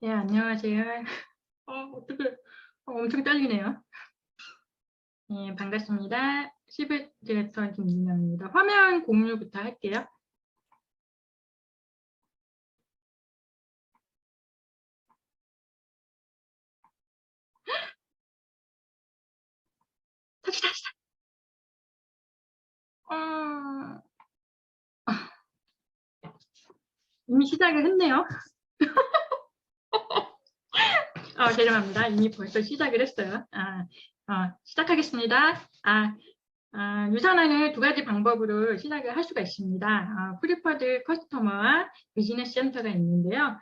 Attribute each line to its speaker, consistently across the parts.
Speaker 1: 네, 안녕하세요. 어떡해. 엄청 떨리네요. 네, 반갑습니다. 시브 디렉터 김민영입니다. 화면 공유부터 할게요. 다시. 어, 이미 시작을 했네요. 죄송합니다. 이미 벌써 시작을 했어요. 시작하겠습니다. 유선화는 두 가지 방법으로 시작을 할 수가 있습니다. 프리퍼드 커스터머와 비즈니스 센터가 있는데요.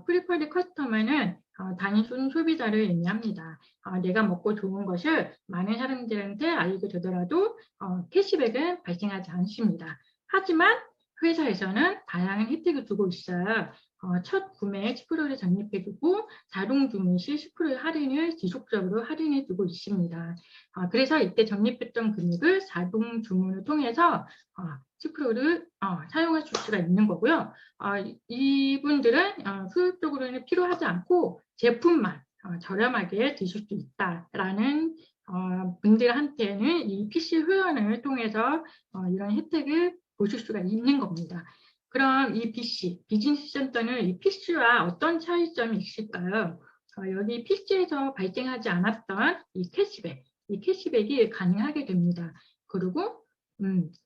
Speaker 1: 프리퍼드 커스터머는 단순 소비자를 의미합니다. 내가 먹고 좋은 것을 많은 사람들한테 알리게 되더라도 캐시백은 발생하지 않습니다. 하지만 회사에서는 다양한 혜택을 두고 있어요. 첫 구매에 10%를 적립해두고 자동 주문 시 10%의 할인을 지속적으로 할인해두고 있습니다. 그래서 이때 적립했던 금액을 자동 주문을 통해서 10%를 사용하실 수가 있는 거고요. 이분들은 수요적으로는 필요하지 않고 제품만 저렴하게 드실 수 있다라는 분들한테는 이 PC 회원을 통해서 이런 혜택을 보실 수가 있는 겁니다. 그럼 이 BC, 비즈니스 센터는 이 PC와 어떤 차이점이 있을까요? 여기 PC에서 발생하지 않았던 이 캐시백이 가능하게 됩니다. 그리고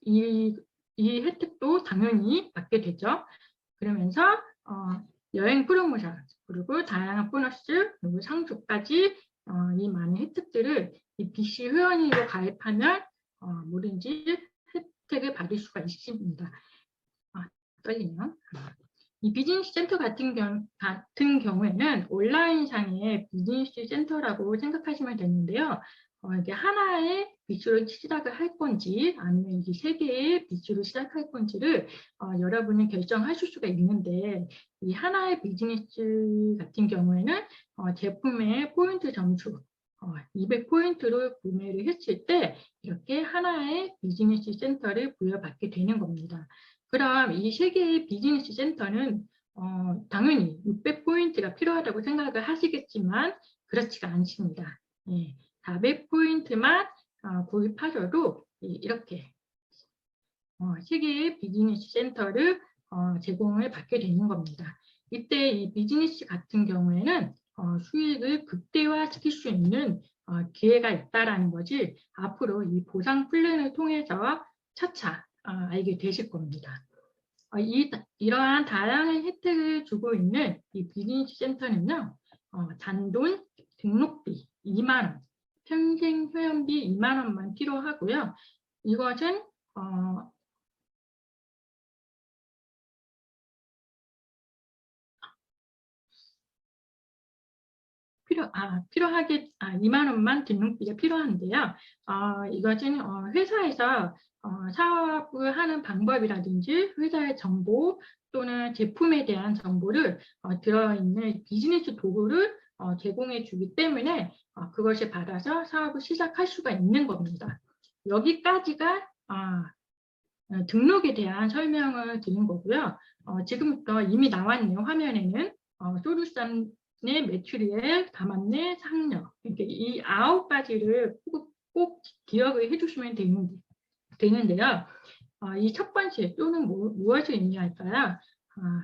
Speaker 1: 이 혜택도 당연히 받게 되죠. 그러면서 여행 프로모션, 그리고 다양한 보너스, 그리고 상조까지 이 많은 혜택들을 이 BC 회원으로 가입하면 뭐든지 혜택을 받을 수가 있습니다. 떨리네요. 이 비즈니스 센터 같은 경우에는 온라인상의 비즈니스 센터라고 생각하시면 되는데요. 이게 하나의 비즈로 시작을 할 건지 아니면 이게 세 개의 비즈로 시작할 건지를 여러분이 결정하실 수가 있는데, 이 하나의 비즈니스 같은 경우에는 제품의 포인트 점수 200포인트로 구매를 했을 때 이렇게 하나의 비즈니스 센터를 부여받게 되는 겁니다. 그럼 이 세 개의 비즈니스 센터는 당연히 600포인트가 필요하다고 생각을 하시겠지만 그렇지가 않습니다. 400포인트만 구입하셔도 이렇게 세 개의 비즈니스 센터를 제공을 받게 되는 겁니다. 이때 이 비즈니스 같은 경우에는 수익을 극대화시킬 수 있는 기회가 있다는 것이 앞으로 이 보상 플랜을 통해서 차차 알게 되실 겁니다. 이러한 다양한 혜택을 주고 있는 이 비즈니스 센터는요, 단돈 등록비 2만 원, 평생 회원비 2만 원만 필요하고요. 이것은 필요하게 2만 원만 등록비가 필요한데요. 이것은 회사에서 사업을 하는 방법이라든지 회사의 정보 또는 제품에 대한 정보를 들어있는 비즈니스 도구를 제공해 주기 때문에 그것을 받아서 사업을 시작할 수가 있는 겁니다. 여기까지가 등록에 대한 설명을 드린 거고요. 지금부터 이미 나왔네요. 화면에는 솔루션의 매출액, 담합내, 상력, 이렇게 이 9가지를 꼭 기억을 해주시면 되는데요. 이 첫 번째 또는 무엇을 의미할까요?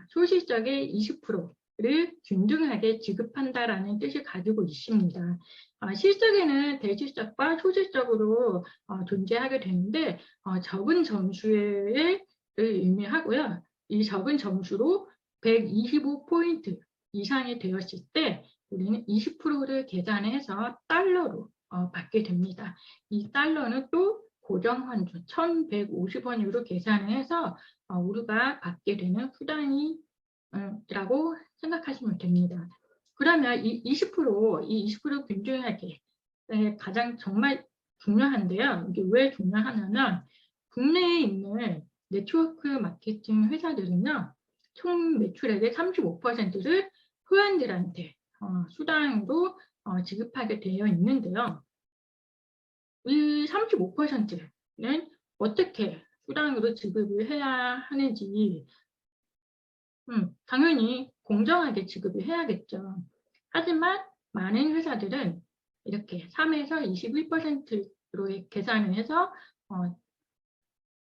Speaker 1: 소실적의 20%를 균등하게 지급한다라는 뜻을 가지고 있습니다. 실적에는 대실적과 소실적으로 존재하게 되는데 적은 점수를 의미하고요. 이 적은 점수로 125포인트 이상이 되었을 때 우리는 20%를 계산해서 달러로 받게 됩니다. 이 달러는 또 고정환수 1,150원으로 계산을 해서 우리가 받게 되는 수당이라고 생각하시면 됩니다. 그러면 이 20% 균등하게 가장 정말 중요한데요. 이게 왜 중요하냐면 국내에 있는 네트워크 마케팅 회사들은요, 총 매출액의 35%를 회원들한테 수당으로 지급하게 되어 있는데요. 이 35%는 어떻게 수당으로 지급을 해야 하는지 당연히 공정하게 지급을 해야겠죠. 하지만 많은 회사들은 이렇게 3에서 21%로 계산을 해서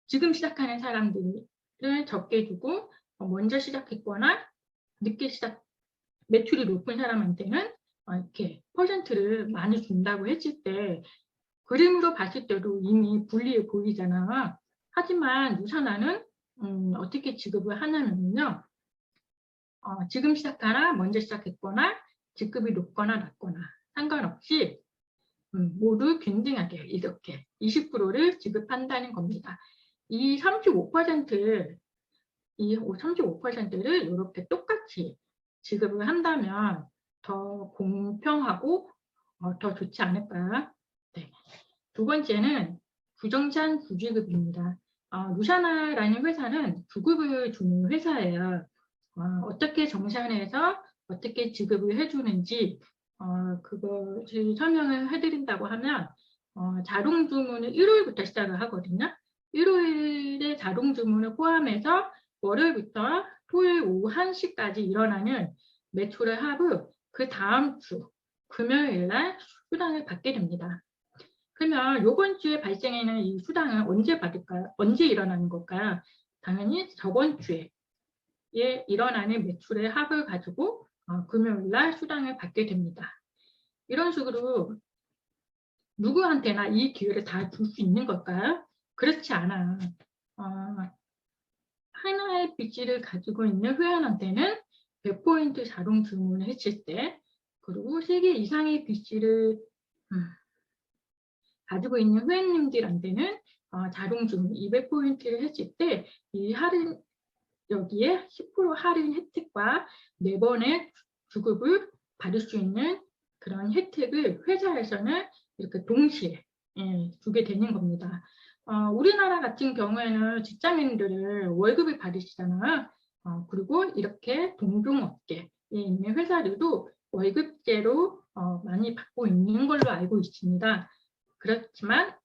Speaker 1: 지금 시작하는 사람들을 적게 두고 먼저 시작했거나 늦게 매출이 높은 사람한테는 이렇게 퍼센트를 많이 준다고 했을 때 그림으로 봤을 때도 이미 불리해 보이잖아. 하지만 유산화는 어떻게 지급을 하냐면요. 지금 시작하나 먼저 시작했거나 직급이 높거나 낮거나 상관없이 모두 균등하게 이렇게 20%를 지급한다는 겁니다. 이 35%를 이렇게 똑같이 지급을 한다면 더 공평하고 더 좋지 않을까요? 네. 두 번째는 부정산 부지급입니다. 루샤나라는 회사는 부급을 주는 회사예요. 어떻게 정산해서 어떻게 지급을 해주는지 그것을 설명을 해드린다고 하면 자동 주문을 일요일부터 시작을 하거든요. 일요일에 자동 주문을 포함해서 월요일부터 토요일 오후 1시까지 일어나는 매출의 합을 그 다음 주 금요일 날 수당을 받게 됩니다. 그러면 이번 주에 발생하는 이 수당은 언제 받을까요? 언제 일어나는 걸까요? 당연히 저번 주에 일어나는 매출의 합을 가지고 금요일 날 수당을 받게 됩니다. 이런 식으로 누구한테나 이 기회를 다 줄 수 있는 걸까요? 그렇지 않아요. 하나의 빚을 가지고 있는 회원한테는 100포인트 자동 주문을 했을 때, 그리고 3개 이상의 빚을 가지고 있는 회원님들한테는 자동 주문 200포인트를 했을 때 이 할인, 여기에 10% 할인 혜택과 4번의 주급을 받을 수 있는 그런 혜택을 회사에서는 이렇게 동시에 주게 되는 겁니다. 우리나라 같은 경우에는 직장인들을 월급을 받으시잖아요. 그리고 이렇게 동종업계에 있는 회사들도 월급제로 많이 받고 있는 걸로 알고 있습니다. 그렇지만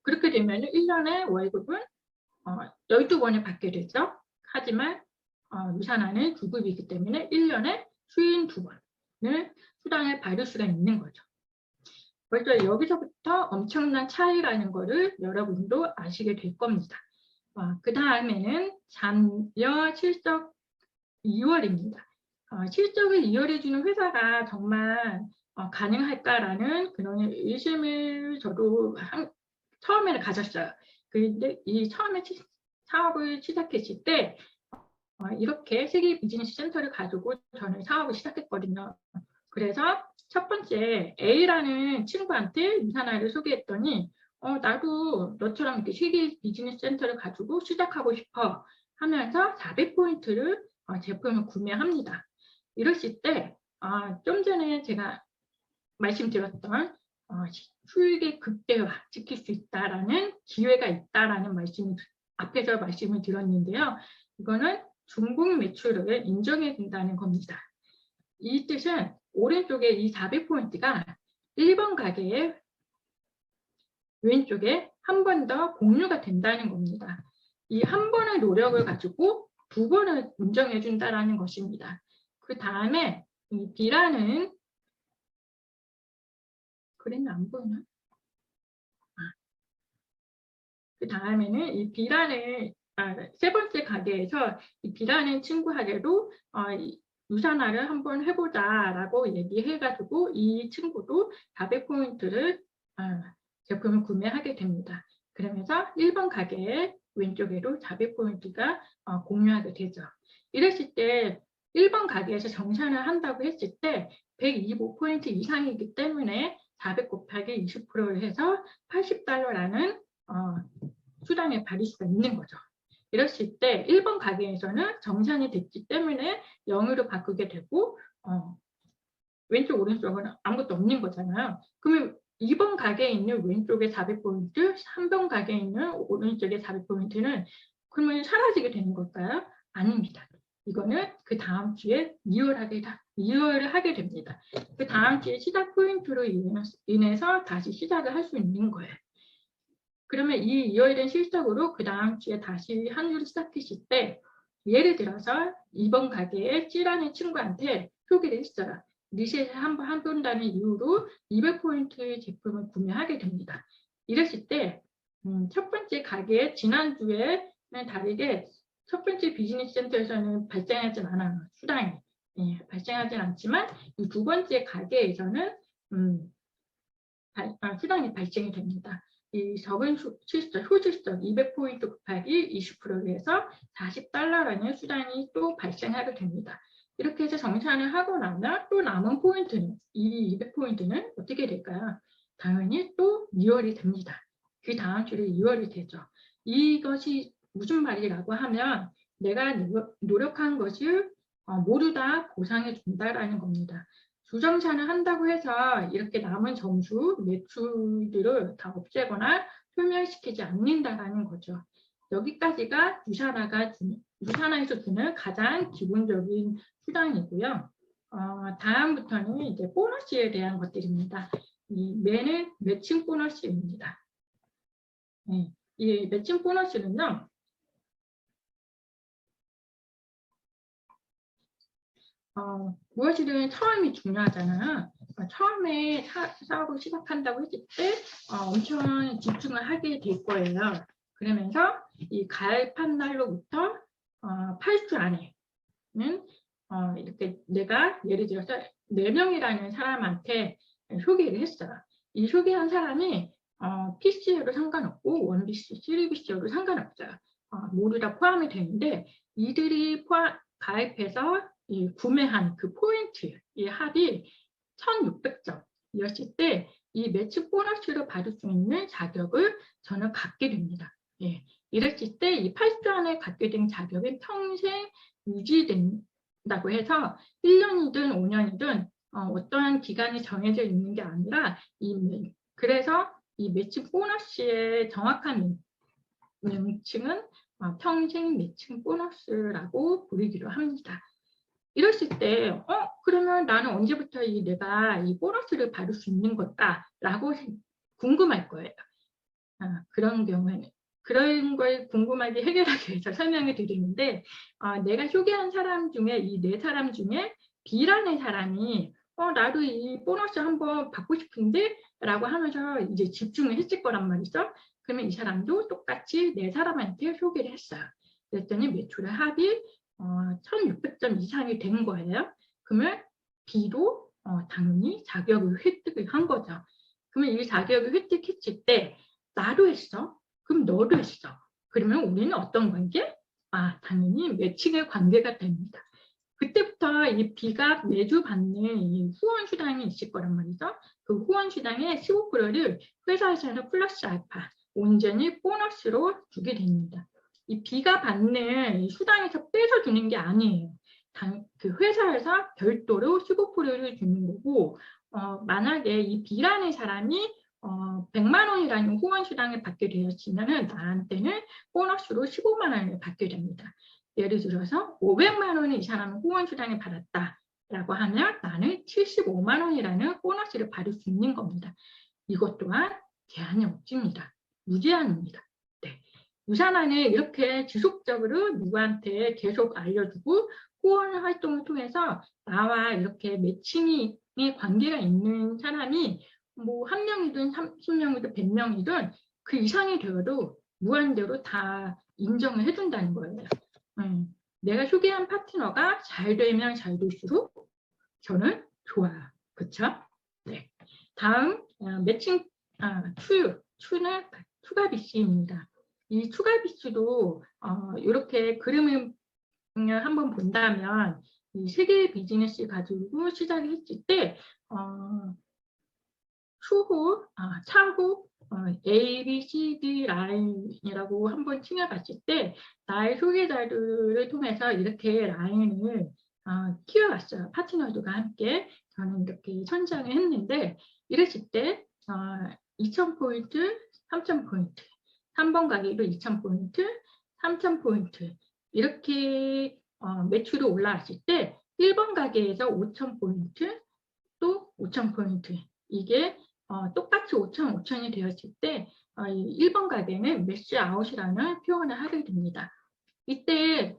Speaker 1: 그렇게 되면 1년에 월급은 12번을 받게 되죠. 하지만 유산화는 주급이기 때문에 1년에 52번을 수당을 받을 수가 있는 거죠. 벌써 여기서부터 엄청난 차이라는 것을 여러분도 아시게 될 겁니다. 그 다음에는 잔여 실적 2월입니다. 실적을 2월해주는 회사가 정말 가능할까라는 그런 의심을 저도 처음에는 가졌어요. 그런데 이 처음에 사업을 시작했을 때 이렇게 세계 비즈니스 센터를 가지고 저는 사업을 시작했거든요. 그래서 첫 번째 A라는 친구한테 유산화를 소개했더니 나도 너처럼 이렇게 세계 비즈니스 센터를 가지고 시작하고 싶어 하면서 400포인트를 제품을 구매합니다. 이랬을 때 좀 전에 제가 말씀드렸던 수익의 극대화 지킬 수 있다라는 기회가 있다라는 앞에서 말씀을 드렸는데요. 이거는 중복 매출을 인정해 준다는 겁니다. 이 뜻은 오른쪽에 이 400포인트가 1번 가게의 왼쪽에 한 번 더 공유가 된다는 겁니다. 이 한 번의 노력을 가지고 2번을 인정해 준다는 것입니다. 그 다음에 이 B라는 그림이 안 보이나? 그 다음에는 이 B라는 세 번째 가게에서 이 B라는 친구에게도 유산화를 한번 해보자라고 얘기해가지고 이 친구도 400포인트를 제품을 구매하게 됩니다. 그러면서 1번 가게의 왼쪽에도 400포인트가 공유하게 되죠. 이랬을 때 1번 가게에서 정산을 한다고 했을 때 125포인트 이상이기 때문에 400 곱하기 20%를 해서 $80라는 수당을 받을 수가 있는 거죠. 이랬을 때 1번 가게에서는 정산이 됐기 때문에 0으로 바꾸게 되고 왼쪽 오른쪽은 아무것도 없는 거잖아요. 그러면 2번 가게에 있는 왼쪽에 400포인트, 3번 가게에 있는 오른쪽에 400포인트는 그러면 사라지게 되는 걸까요? 아닙니다. 이거는 그 다음 주에 이월을 하게 됩니다. 그 다음 주에 시작 포인트로 인해서 다시 시작을 할 수 있는 거예요. 그러면 이 이월된 실적으로 그 다음 주에 다시 한 주를 시작했을 때 예를 들어서 이번 가게에 C라는 친구한테 소개를 했어요. 리셋을 한번 해본다는 이유로 200포인트 제품을 구매하게 됩니다. 이랬을 때 첫 번째 가게에 지난주에는 다르게 첫 번째 비즈니스 센터에서는 발생하진 않아요. 수당이. 발생하진 않지만 이 두 번째 가게에서는 수당이 발생이 됩니다. 이 적은 효율적 200포인트 곱하기 20%로 해서 $40라는 수당이 또 발생하게 됩니다. 이렇게 해서 정산을 하고 나면 또 남은 포인트는, 이 200포인트는 어떻게 될까요? 당연히 또 리월이 됩니다. 그 다음 주에 리월이 되죠. 이것이 무슨 말이라고 하면 내가 노력한 것을 모두 다 보상해 준다라는 겁니다. 주정산을 한다고 해서 이렇게 남은 점수, 매출들을 다 없애거나 소멸시키지 않는다라는 거죠. 여기까지가 유산화에서 주는 가장 기본적인 수당이고요. 다음부터는 이제 보너스에 대한 것들입니다. 이 매는 매칭 보너스입니다. 이 매칭 보너스는요, 무엇이든 처음이 중요하잖아요. 처음에 사업을 시작한다고 했을 때 엄청 집중을 하게 될 거예요. 그러면서 이 가입한 날로부터 8주 안에는 이렇게 내가 예를 들어서 4명이라는 사람한테 소개를 했어요. 이 소개한 사람이 PC여도 상관없고 1BC, 3BC여도 상관없어요. 모두 다 포함이 되는데 이들이 가입해서 구매한 그 포인트의 합이 1600점이었을 때 이 매치 보너스를 받을 수 있는 자격을 저는 갖게 됩니다. 이랬을 때 이 8주 안에 갖게 된 자격이 평생 유지된다고 해서 1년이든 5년이든 어떠한 기간이 정해져 있는 게 아니라 그래서 이 매치 보너스의 정확한 명칭은 평생 매칭 보너스라고 부르기로 합니다. 이랬을 때 그러면 나는 언제부터 내가 이 보너스를 받을 수 있는 걸까라고 궁금할 거예요. 그런 경우에는 그런 걸 궁금하게 해결하기 위해서 설명을 드리는데 내가 소개한 사람 중에 이 4사람 중에 B라는 사람이 나도 이 보너스 한번 받고 싶은데 라고 하면서 이제 집중을 했을 거란 말이죠. 그러면 이 사람도 똑같이 4사람한테 소개를 했어요. 그랬더니 매출의 합이 1600점 이상이 된 거예요. 그러면 B도 당연히 자격을 획득을 한 거죠. 그러면 이 자격을 획득했을 때 나도 했어. 그럼 너도 했어. 그러면 우리는 어떤 관계? 당연히 매칭의 관계가 됩니다. 그때부터 이 B가 매주 받는 이 후원 수당이 있을 거란 말이죠. 그 후원 수당의 15%를 회사에서는 플러스 알파, 온전히 보너스로 주게 됩니다. 이 B가 받는 이 수당에서 빼서 주는 게 아니에요. 그 회사에서 별도로 15%를 주는 거고, 만약에 이 B라는 사람이 100만 원이라는 후원 수당을 받게 되었으면 나한테는 보너스로 15만 원을 받게 됩니다. 예를 들어서 500만 원을 이 사람은 후원 수당을 받았다라고 하면 나는 75만 원이라는 보너스를 받을 수 있는 겁니다. 이것 또한 제한이 없습니다. 무제한입니다. 유산화는 이렇게 지속적으로 누구한테 계속 알려주고 후원 활동을 통해서 나와 이렇게 매칭이 관계가 있는 사람이 뭐 1명이든 30명이든 100명이든 그 이상이 되어도 무한대로 다 인정을 해준다는 거예요. 내가 소개한 파트너가 잘 되면 잘 될수록 저는 좋아요. 그렇죠? 네. 다음 매칭 추는 추가 BC입니다. 이 추가 BC도 이렇게 그림을 한번 본다면 이 세 개의 비즈니스 가지고 시작을 했을 때 차후 A, B, C, D 라인이라고 한번 칭해봤을 때 나의 소개자들을 통해서 이렇게 라인을 키워갔어요. 파트너들과 함께 저는 이렇게 선정을 했는데 이랬을 때 2000포인트, 3000포인트 3번 가게도 2000포인트, 3000포인트 이렇게 매출이 올라왔을 때 1번 가게에서 5000포인트 또 5000포인트 이게 똑같이 5,000, 5,000이 되었을 때 1번 가게는 매시 아웃이라는 표현을 하게 됩니다. 이때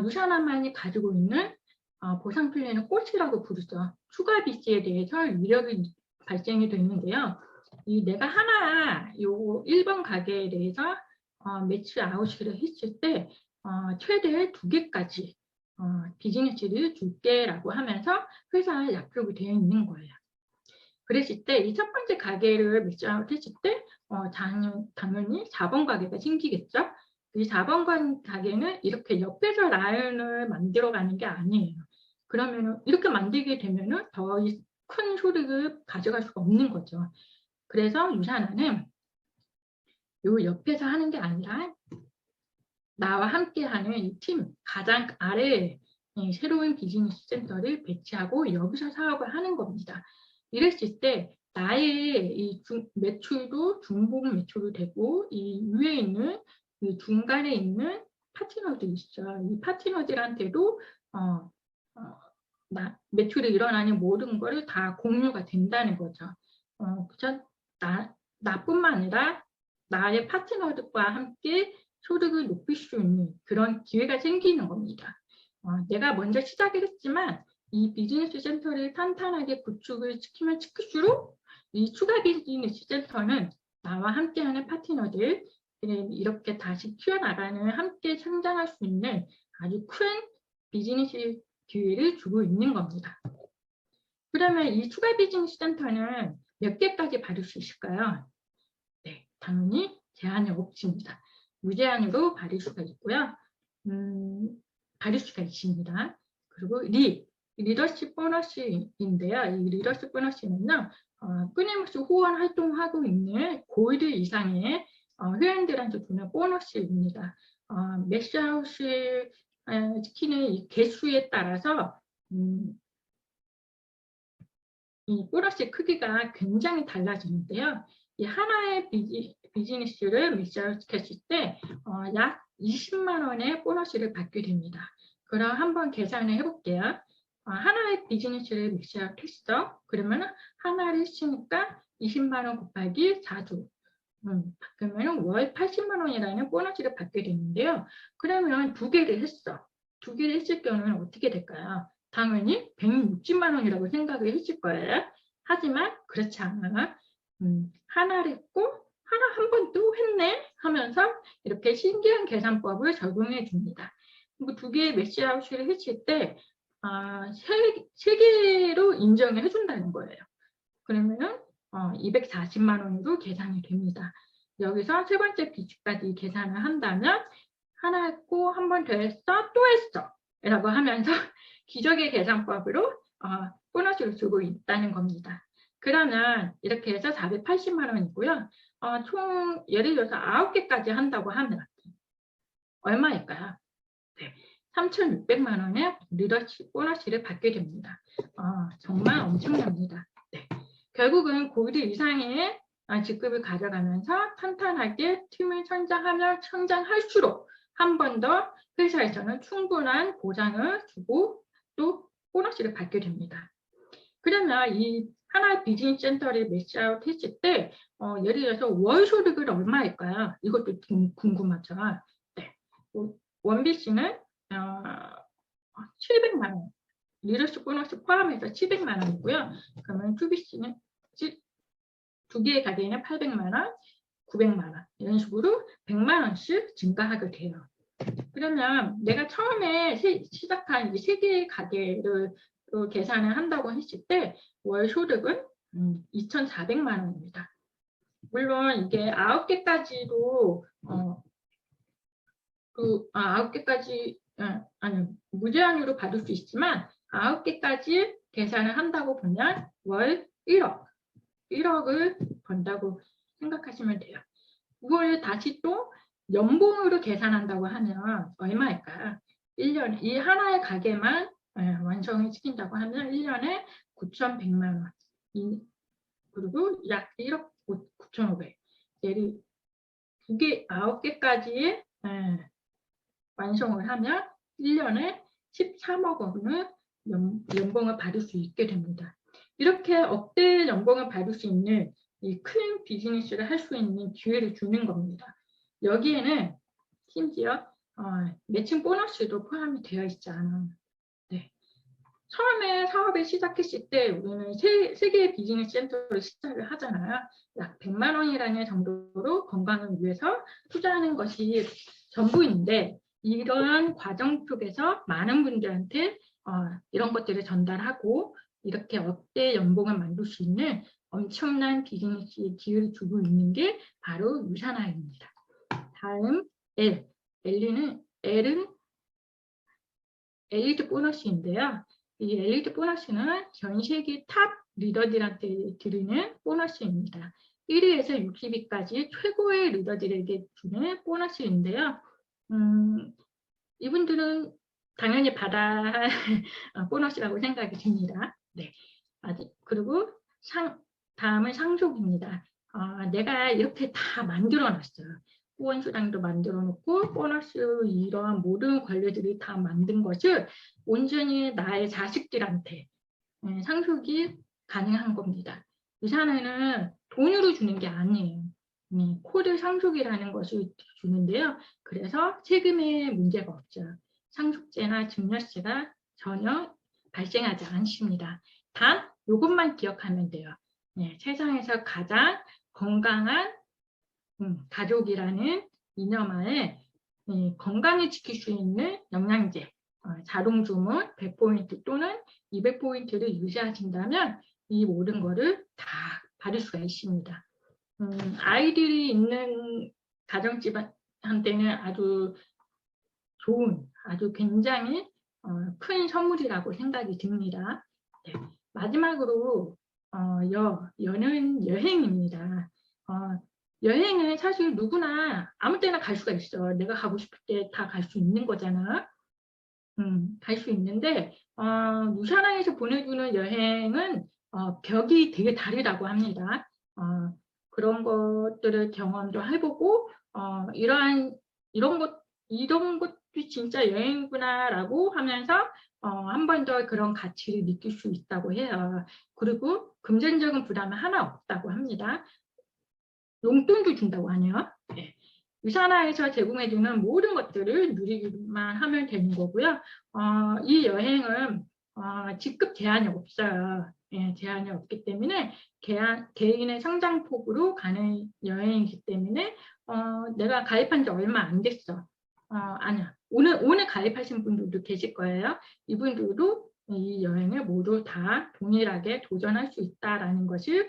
Speaker 1: 유산화만이 가지고 있는 보상 플랜을 꽃이라고 부르죠. 추가 빚에 대해서 위력이 발생이 되는데요. 내가 하나 요 1번 가게에 대해서 매출 아웃을 했을 때 최대 2개까지 비즈니스를 줄게라고 하면서 회사에 약속이 되어 있는 거예요. 그랬을 때 이 첫 번째 가게를 매출 아웃 했을 때 당연히 4번 가게가 생기겠죠. 이 4번 가게는 이렇게 옆에서 라인을 만들어가는 게 아니에요. 그러면 이렇게 만들게 되면 더 큰 소득을 가져갈 수가 없는 거죠. 그래서 유산화는 요 옆에서 하는 게 아니라 나와 함께하는 이 팀 가장 아래에 새로운 비즈니스 센터를 배치하고 여기서 사업을 하는 겁니다. 이랬을 때 나의 이 매출도 중복 매출이 되고 이 위에 있는 이 중간에 있는 파트너들이 있죠. 이 파트너들한테도 매출이 일어나는 모든 거를 다 공유가 된다는 거죠. 그죠? 나뿐만 아니라 나의 파트너들과 함께 소득을 높일 수 있는 그런 기회가 생기는 겁니다. 내가 먼저 시작을 했지만 이 비즈니스 센터를 탄탄하게 구축을 시키면 시킬수록 이 추가 비즈니스 센터는 나와 함께하는 파트너들 이렇게 다시 키워나가는 함께 성장할 수 있는 아주 큰 비즈니스 기회를 주고 있는 겁니다. 그러면 이 추가 비즈니스 센터는 몇 개까지 받을 수 있을까요? 네, 당연히 제한이 없습니다. 무제한으로 받을 수가 있고요. 받을 수가 있습니다. 그리고 리더십 보너스인데요. 이 리더십 보너스는요, 끊임없이 후원 활동하고 있는 골드 이상의 회원들한테 주는 보너스입니다. 매시아웃을 시키는 이 개수에 따라서 이 보너스 크기가 굉장히 달라지는데요. 이 하나의 비즈니스를 매시아웃시켰을 때 약 20만 원의 보너스를 받게 됩니다. 그럼 한번 계산을 해볼게요. 하나의 비즈니스를 매시아웃했어. 그러면 하나를 했으니까 20만 원 곱하기 4주. 그러면 월 80만 원이라는 보너스를 받게 되는데요. 그러면 2개를 했어. 2개를 했을 경우는 어떻게 될까요? 당연히 160만 원이라고 생각을 했을 거예요. 하지만 그렇지 않아. 하나를 했고 하나 한 번 또 했네 하면서 이렇게 신기한 계산법을 적용해 줍니다. 그리고 2개의 매시아웃을 했을 때 3개로 인정을 해준다는 거예요. 그러면은 240만 원으로 계산이 됩니다. 여기서 세 번째 비주까지 계산을 한다면 하나 했고 한 번 더 했어 또 했어 라고 하면서 기적의 계산법으로 보너스를 주고 있다는 겁니다. 그러면 이렇게 해서 480만 원이고요. 총 예를 들어서 9개까지 한다고 하면 얼마일까요? 네, 3,600만 원의 리더십 보너스를 받게 됩니다. 정말 엄청납니다. 네. 결국은 골드 이상의 직급을 가져가면서 탄탄하게 팀을 성장할수록 한 번 더 회사에서는 충분한 보장을 주고 또 보너스를 받게 됩니다. 그러면 이 하나의 비즈니스 센터를 매시아웃 했을 때 예를 들어서 월 소득은 얼마일까요? 이것도 궁금하죠. 네. 원비씨는 700만 원. 리더십 보너스 포함해서 700만 원이고요. 그러면 투비씨는 2개의 가게에는 800만 원, 900만 원 이런 식으로 100만 원씩 증가하게 돼요. 그러면 내가 처음에 시작한 이 3개의 가게를 계산을 한다고 했을 때 월 소득은 2,400만 원입니다. 물론 이게 9개까지도 9개까지 아니 무제한으로 받을 수 있지만 9개까지 계산을 한다고 보면 월 1억을 번다고 생각하시면 돼요. 이걸 다시 또 연봉으로 계산한다고 하면 얼마일까요? 1년 이 하나의 가게만 완성을 시킨다고 하면 1년에 9,100만 원. 그리고 약 1억 9,500. 예를 9개까지 완성을 하면 1년에 13억 원을 연봉을 받을 수 있게 됩니다. 이렇게 억대 연봉을 받을 수 있는 이 큰 비즈니스를 할 수 있는 기회를 주는 겁니다. 여기에는 심지어 매칭 보너스도 포함이 되어 있지 않아. 네. 처음에 사업을 시작했을 때 우리는 세 개의 비즈니스 센터를 시작을 하잖아요. 약 100만 원이라는 정도로 건강을 위해서 투자하는 것이 전부인데 이런 과정 속에서 많은 분들한테 이런 것들을 전달하고 이렇게 억대 연봉을 만들 수 있는 엄청난 비즈니스에 기회를 주고 있는 게 바로 유산화입니다. 다음 L. L은 엘리트 보너스인데요. 이 엘리트 보너스는 전 세계 탑 리더들한테 드리는 보너스입니다. 1위에서 60위까지 최고의 리더들에게 주는 보너스인데요. 이분들은 당연히 받아야 할 보너스라고 생각이 듭니다. 네. 그리고 다음은 상속입니다. 내가 이렇게 다 만들어 놨어요. 후원수당도 만들어 놓고 보너스 이러한 모든 관리들이 다 만든 것을 온전히 나의 자식들한테 상속이 가능한 겁니다. 유산에는 돈으로 주는 게 아니에요. 코드 상속이라는 것을 주는데요. 그래서 세금에 문제가 없죠. 상속세나 증여세가 전혀 발생하지 않습니다. 단 이것만 기억하면 돼요. 세상에서 가장 건강한 가족이라는 이념하에 건강을 지킬 수 있는 영양제, 자동주문 100포인트 또는 200포인트를 유지하신다면 이 모든 거를 다 받을 수가 있습니다. 아이들이 있는 가정집한테는 아주 좋은, 아주 굉장히 큰 선물이라고 생각이 듭니다. 네. 마지막으로 여는 여행입니다. 여행은 사실 누구나 아무 때나 갈 수가 있어. 내가 가고 싶을 때 다 갈 수 있는 거잖아. 갈 수 있는데 유산항에서 보내주는 여행은 벽이 되게 다르다고 합니다. 그런 것들을 경험도 해보고 이런 것도 진짜 여행구나라고 하면서 한 번 더 그런 가치를 느낄 수 있다고 해요. 그리고 금전적인 부담은 하나 없다고 합니다. 용돈도 준다고 하네요. 네. 유산화에서 제공해주는 모든 것들을 누리기만 하면 되는 거고요. 이 여행은 직급 제한이 없어요. 제한이 없기 때문에 개인의 성장폭으로 가는 여행이기 때문에 내가 가입한 지 얼마 안 됐어. 아니야. 오늘 가입하신 분들도 계실 거예요. 이분들도 이 여행을 모두 다 동일하게 도전할 수 있다는 것을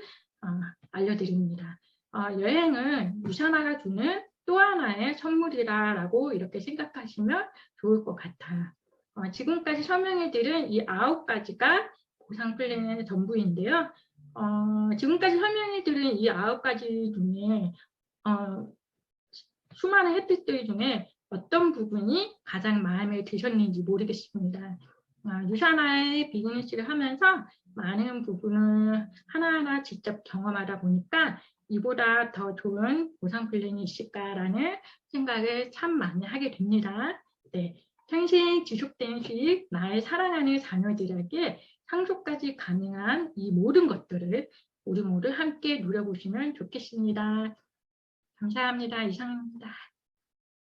Speaker 1: 알려드립니다. 여행은 유산화가 주는 또 하나의 선물이라고 이렇게 생각하시면 좋을 것 같아요. 지금까지 설명해드린 이 9가지가 보상 플랜의 전부인데요. 지금까지 설명해드린 이 9가지 중에 수많은 혜택들 중에 어떤 부분이 가장 마음에 드셨는지 모르겠습니다. 유산화의 비즈니스를 하면서 많은 부분을 하나하나 직접 경험하다 보니까 이보다 더 좋은 보상 플랜이 있을까라는 생각을 참 많이 하게 됩니다. 네. 평생 지속된 수익, 나의 사랑하는 자녀들에게 상속까지 가능한 이 모든 것들을 우리 모두 함께 누려보시면 좋겠습니다. 감사합니다. 이상입니다.